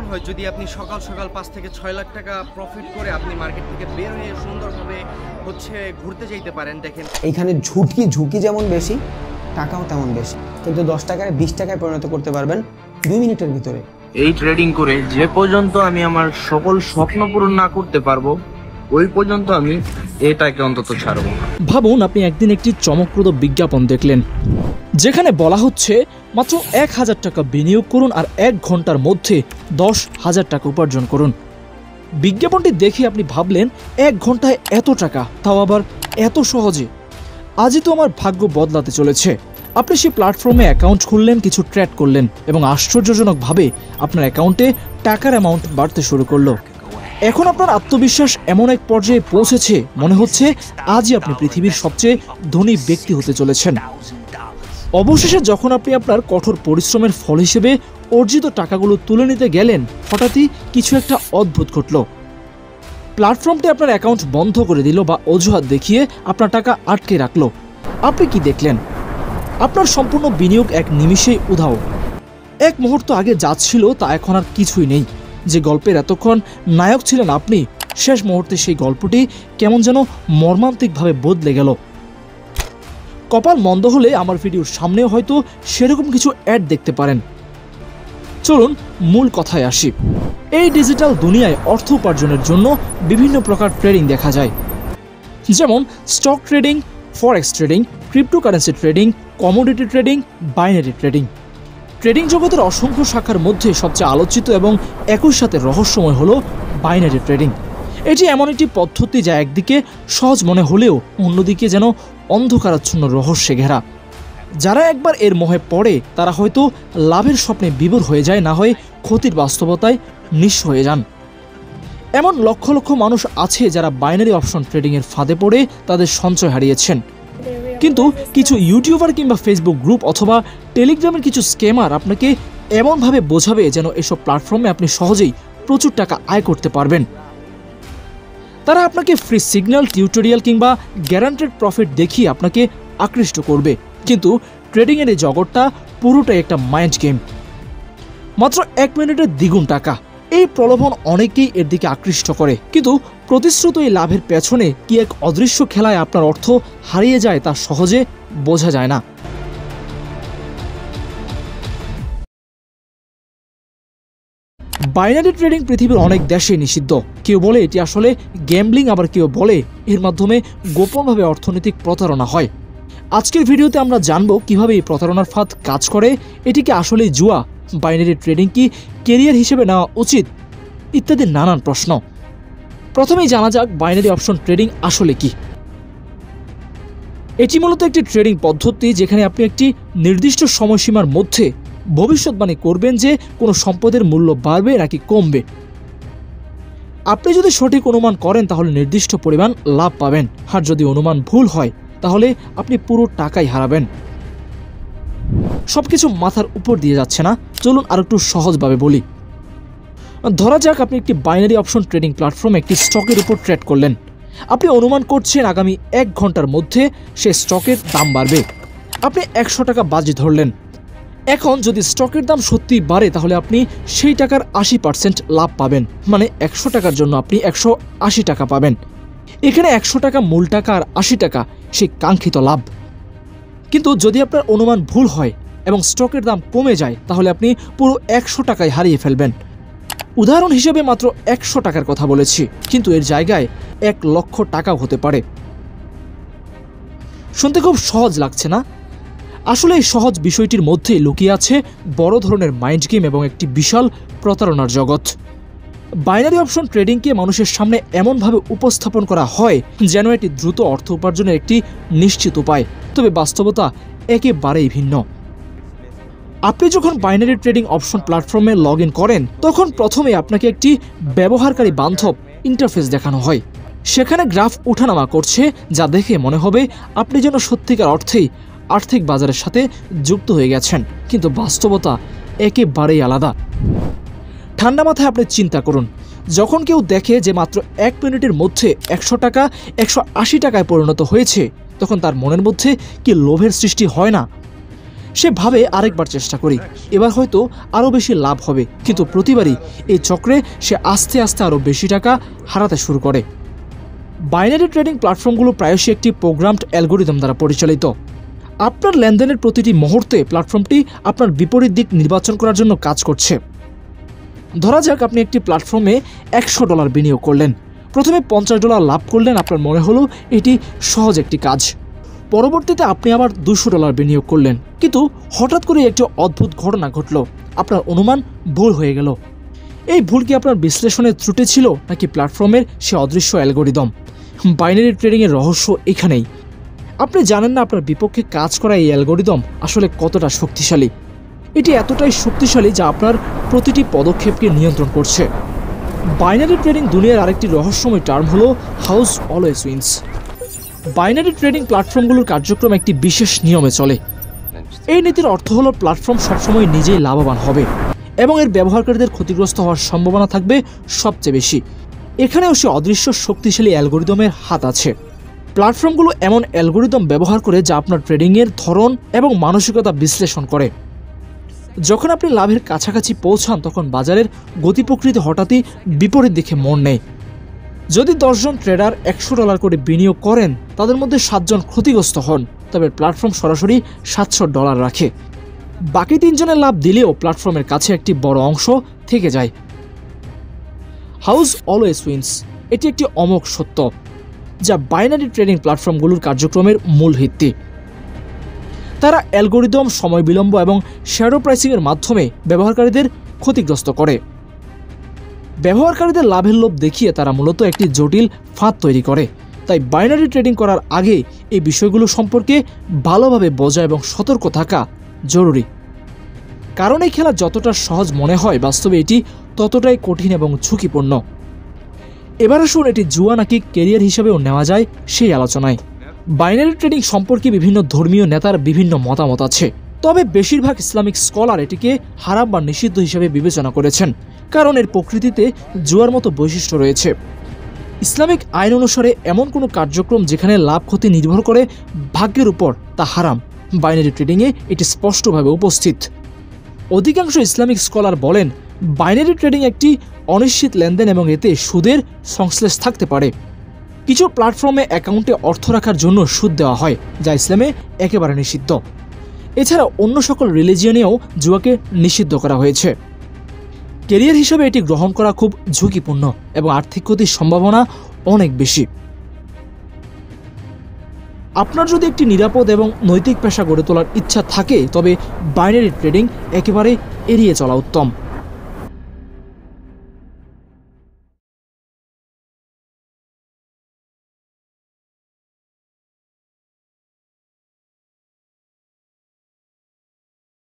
হয় যদি আপনি সকাল সকাল 5 থেকে 6 লাখ টাকা প্রফিট করে আপনি মার্কেট থেকে বের হয়ে সুন্দরভাবে ঘুরতে যেতে পারেন। দেখেন এইখানে ঝুঁকি যেমন বেশি, টাকাও তেমন বেশি, কিন্তু 10 টাকায় 20 টাকায় পরিণত করতে পারবেন 2 মিনিটের ভিতরে। এই ট্রেডিং করে যে পর্যন্ত আমি আমার সকল স্বপ্ন পূরণ না করতে পারবো ওই পর্যন্ত আমি এটাকে অন্তত ছাড়বো না। ভাবুন আপনি একদিন একটি চমকপ্রদ বিজ্ঞাপন দেখলেন যেখানে বলা হচ্ছে মাত্র 1000 টাকা বিনিয়োগ করুন আর 1 ঘন্টার মধ্যে 10,000 টাকা উপার্জন করুন। বিজ্ঞাপনটি দেখে আপনি ভাবলেন 1 ঘন্টায় এত টাকা, তাও আবার এত সহজে, আজই তো আমার ভাগ্য বদলাতে চলেছে। আপনি সেই প্ল্যাটফর্মে অ্যাকাউন্ট খুললেন, কিছু ট্রেড করলেন এবং আশ্চর্যজনকভাবে আপনার অ্যাকাউন্টে টাকার অ্যামাউন্ট বাড়তে শুরু করলো। এখন আপনার আত্মবিশ্বাস এমন এক পর্যায়ে পৌঁছেছে মনে হচ্ছে আজই আপনি পৃথিবীর সবচেয়ে ধনী ব্যক্তি হতে চলেছেন। অবশেষে যখন আপনি আপনার কঠোর পরিশ্রমের ফল হিসেবে অর্জিত টাকাগুলো তুলে নিতে গেলেন, হঠাৎই কিছু একটা অদ্ভুত ঘটল। প্ল্যাটফর্মটি আপনার অ্যাকাউন্ট বন্ধ করে দিল বা অজুহাত দেখিয়ে আপনার টাকা আটকে রাখলো। আপনি কি দেখলেন? আপনার সম্পূর্ণ বিনিয়োগ এক নিমিষেই উধাও। এক মুহূর্ত আগে যা ছিল তা এখন আর কিছুই নেই। যে গল্পের এতক্ষণ নায়ক ছিলেন আপনি, শেষ মুহূর্তে সেই গল্পটি কেমন যেন মর্মান্তিকভাবে বদলে গেল। কপাল মন্দ হলে আমার ভিডিওর সামনেও হয়তো সেরকম কিছু অ্যাড দেখতে পারেন। চলুন মূল কথায় আসি। এই ডিজিটাল দুনিয়ায় অর্থ উপার্জনের জন্য বিভিন্ন প্রকার ট্রেডিং দেখা যায়, যেমন stock trading, forex trading, cryptocurrency trading, commodity trading, binary trading. Trading জগতের অসংখ্য শাখার মধ্যে সবচেয়ে আলোচিত এবং একই সাথে রহস্যময় হলো বাইনারি ট্রেডিং। এটি এমন একটি পদ্ধতি যা একদিকে সহজ মনে হলেও অন্যদিকে যেন অন্ধকারাচ্ছন্ন রহস্যে ঘেরা। যারা একবার এর মোহে পড়ে তারা হয়তো লাভের স্বপ্নে বিভোর হয়ে যায়, না হয় ক্ষতির বাস্তবতায় নিঃস্ব হয়ে যান। এমন লক্ষ লক্ষ মানুষ আছে যারা বাইনারি অপশন ট্রেডিংয়ের ফাঁদে পড়ে তাদের সঞ্চয় হারিয়েছেন। কিন্তু কিছু ইউটিউবার কিংবা ফেসবুক গ্রুপ অথবা টেলিগ্রামের কিছু স্ক্যামার আপনাকে এমনভাবে বোঝাবে যেন এসব প্ল্যাটফর্মে আপনি সহজেই প্রচুর টাকা আয় করতে পারবেন। তারা আপনাকে ফ্রি সিগন্যাল, টিউটোরিয়াল কিংবা গ্যারান্টেড প্রফিট দেখিয়ে আপনাকে আকৃষ্ট করবে, কিন্তু ট্রেডিংয়ের এই জগৎটা পুরোটাই একটা মাইন্ড গেম। মাত্র 1 মিনিটের দ্বিগুণ টাকা, এই প্রলোভন অনেকেই এর দিকে আকৃষ্ট করে, কিন্তু প্রতিশ্রুত এই লাভের পেছনে কি এক অদৃশ্য খেলায় আপনার অর্থ হারিয়ে যায় তা সহজে বোঝা যায় না। বাইনারি ট্রেডিং পৃথিবীর অনেক দেশে নিষিদ্ধ। কেউ বলে এটি আসলে গ্যাম্বলিং, আবার কেউ বলে এর মাধ্যমে গোপনভাবে অর্থনৈতিক প্রতারণা হয়। আজকের ভিডিওতে আমরা জানব কিভাবে এই প্রতারণার ফাঁদ কাজ করে, এটি কি আসলে জুয়া, বাইনারি ট্রেডিং কি ক্যারিয়ার হিসেবে নেওয়া উচিত, ইত্যাদি নানান প্রশ্ন। প্রথমেই জানা যাক বাইনারি অপশন ট্রেডিং আসলে কি। এটি মূলত একটি ট্রেডিং পদ্ধতি যেখানে আপনি একটি নির্দিষ্ট সময়সীমার মধ্যে ভবিষ্যৎবাণী করবেন যে কোনো সম্পদের মূল্য বাড়বে নাকি কমবে। আপনি যদি সঠিক অনুমান করেন তাহলে নির্দিষ্ট পরিমাণ লাভ পাবেন, আর যদি অনুমান ভুল হয় তাহলে আপনি পুরো টাকাই হারাবেন। সবকিছু মাথার উপর দিয়ে যাচ্ছে না, চলুন আর একটু সহজভাবে বলি। ধরা যাক আপনি একটি বাইনারি অপশন ট্রেডিং প্ল্যাটফর্মে একটি স্টকের উপর ট্রেড করলেন। আপনি অনুমান করছেন আগামী 1 ঘন্টার মধ্যে সেই স্টকের দাম বাড়বে। আপনি 100 টাকা বাজি ধরলেন। এখন যদি স্টকের দাম সত্যিই বাড়ে তাহলে আপনি সেই টাকার 80% লাভ পাবেন, মানে 100 টাকার জন্য আপনি 180 টাকা পাবেন। এখানে 100 টাকা মূল টাকা আর 80 টাকা সেই কাঙ্ক্ষিত লাভ। কিন্তু যদি আপনার অনুমান ভুল হয় এবং স্টকের দাম কমে যায় তাহলে আপনি পুরো 100 টাকায় হারিয়ে ফেলবেন। উদাহরণ হিসেবে মাত্র 100 টাকার কথা বলেছি, কিন্তু এর জায়গায় 1 লক্ষ টাকাও হতে পারে। শুনতে খুব সহজ লাগছে না? আসলে এই সহজ বিষয়টির মধ্যে লুকিয়ে আছে বড় ধরনের মাইন্ড গেম এবং একটি বিশাল প্রতারণার জগৎ। বাইনারি অপশন ট্রেডিংকে মানুষের সামনে এমনভাবে উপস্থাপন করা হয় যেন এটি দ্রুত অর্থ উপার্জনের একটি নিশ্চিত উপায়, তবে বাস্তবতা একেবারেই ভিন্ন। আপনি যখন বাইনারি ট্রেডিং অপশন প্ল্যাটফর্মে লগ ইন করেন তখন প্রথমে আপনাকে একটি ব্যবহারকারী বান্ধব ইন্টারফেস দেখানো হয়। সেখানে গ্রাফ ওঠানামা করছে, যা দেখে মনে হবে আপনি যেন সত্যিকার অর্থেই আর্থিক বাজারের সাথে যুক্ত হয়ে গেছেন, কিন্তু বাস্তবতা একেবারেই আলাদা। ঠান্ডা মাথায় আপনি চিন্তা করুন, যখন কেউ দেখে যে মাত্র 1 মিনিটের মধ্যে 100 টাকা 180 টাকায় পরিণত হয়েছে তখন তার মনের মধ্যে কি লোভের সৃষ্টি হয় না? সে ভাবে আরেকবার চেষ্টা করি, এবার হয়তো আরও বেশি লাভ হবে, কিন্তু প্রতিবারই এই চক্রে সে আস্তে আস্তে আরও বেশি টাকা হারাতে শুরু করে। বাইনারি ট্রেডিং প্ল্যাটফর্মগুলো প্রায়শই একটি প্রোগ্রামড অ্যালগোরিদম দ্বারা পরিচালিত। আপনার লেনদেনের প্রতিটি মুহূর্তে প্ল্যাটফর্মটি আপনার বিপরীত দিক নির্বাচন করার জন্য কাজ করছে। ধরা যাক আপনি একটি প্ল্যাটফর্মে $100 বিনিয়োগ করলেন, প্রথমে $50 লাভ করলেন, আপনার মনে হলো এটি সহজ একটি কাজ। পরবর্তীতে আপনি আবার $200 বিনিয়োগ করলেন, কিন্তু হঠাৎ করে একটি অদ্ভুত ঘটনা ঘটল, আপনার অনুমান ভুল হয়ে গেল। এই ভুল কি আপনার বিশ্লেষণের ত্রুটি ছিল, নাকি প্ল্যাটফর্মের সে অদৃশ্য অ্যালগোরিদম? বাইনারি ট্রেডিংয়ের রহস্য এখানেই। আপনি জানেন না আপনার বিপক্ষে কাজ করা এই অ্যালগোরিদম আসলে কতটা শক্তিশালী। এটি এতটাই শক্তিশালী যা আপনার প্রতিটি পদক্ষেপকে নিয়ন্ত্রণ করছে। বাইনারি ট্রেডিং দুনিয়ার আরেকটি রহস্যময় টার্ম হলো house always wins. Binary trading প্ল্যাটফর্মগুলোর কার্যক্রম একটি বিশেষ নিয়মে চলে। এই নীতির অর্থ হলো প্ল্যাটফর্ম সবসময় নিজেই লাভবান হবে এবং এর ব্যবহারকারীদের ক্ষতিগ্রস্ত হওয়ার সম্ভাবনা থাকবে সবচেয়ে বেশি। এখানেও সে অদৃশ্য শক্তিশালী অ্যালগোরিদমের হাত আছে। প্ল্যাটফর্মগুলো এমন অ্যালগোরিদম ব্যবহার করে যা আপনার ট্রেডিংয়ের ধরন এবং মানসিকতা বিশ্লেষণ করে। যখন আপনি লাভের কাছাকাছি পৌঁছান তখন বাজারের গতি প্রকৃতি হঠাৎই বিপরীত দিকে মোড় নেয়। যদি 10 জন ট্রেডার $100 করে বিনিয়োগ করেন, তাদের মধ্যে 7 জন ক্ষতিগ্রস্ত হন, তবে প্ল্যাটফর্ম সরাসরি $700 রাখে। বাকি 3 জনের লাভ দিলেও প্ল্যাটফর্মের কাছে একটি বড় অংশ থেকে যায়। হাউস অলওয়েজ উইন্স এটি একটি অমোঘ সত্য, যা বাইনারি ট্রেডিং প্ল্যাটফর্মগুলোর কার্যক্রমের মূল ভিত্তি। তারা অ্যালগোরিদম, সময় বিলম্ব এবং শ্যাডো প্রাইসিংয়ের মাধ্যমে ব্যবহারকারীদের ক্ষতিগ্রস্ত করে। ব্যবহারকারীদের লাভের লোভ দেখিয়ে তারা মূলত একটি জটিল ফাঁদ তৈরি করে। তাই বাইনারি ট্রেডিং করার আগে এই বিষয়গুলো সম্পর্কে ভালোভাবে বোঝা এবং সতর্ক থাকা জরুরি। কারণ এই খেলা যতটা সহজ মনে হয়, বাস্তবে এটি ততটাই কঠিন এবং ঝুঁকিপূর্ণ। এবার আসুন এটি জুয়া নাকি ক্যারিয়ার হিসেবেও নেওয়া যায় সেই আলোচনায়। বাইনারি ট্রেডিং সম্পর্কে বিভিন্ন ধর্মীয় নেতার বিভিন্ন মতামত আছে, তবে বেশিরভাগ ইসলামিক স্কলার এটিকে হারাম বা নিষিদ্ধ হিসেবে বিবেচনা করেছেন, কারণ এর প্রকৃতিতে জুয়ার মতো বৈশিষ্ট্য রয়েছে। ইসলামিক আইন অনুসারে এমন কোনো কার্যক্রম যেখানে লাভ ক্ষতি নির্ভর করে ভাগ্যের উপর, তা হারাম। বাইনারি ট্রেডিংয়ে এটি স্পষ্টভাবে উপস্থিত। অধিকাংশ ইসলামিক স্কলার বলেন বাইনারি ট্রেডিং একটি অনিশ্চিত লেনদেন এবং এতে সুদের সংশ্লেষ থাকতে পারে। কিছু প্ল্যাটফর্মে অ্যাকাউন্টে অর্থ রাখার জন্য সুদ দেওয়া হয়, যা ইসলামে একেবারে নিষিদ্ধ। এছাড়া অন্য সকল রিলিজিয়নেও জুয়াকে নিষিদ্ধ করা হয়েছে। ক্যারিয়ার হিসেবে এটি গ্রহণ করা খুব ঝুঁকিপূর্ণ এবং আর্থিক ক্ষতির সম্ভাবনা অনেক বেশি। আপনার যদি একটি নিরাপদ এবং নৈতিক পেশা গড়ে তোলার ইচ্ছা থাকে, তবে বাইনারি ট্রেডিং একেবারে এড়িয়ে চলা উত্তম।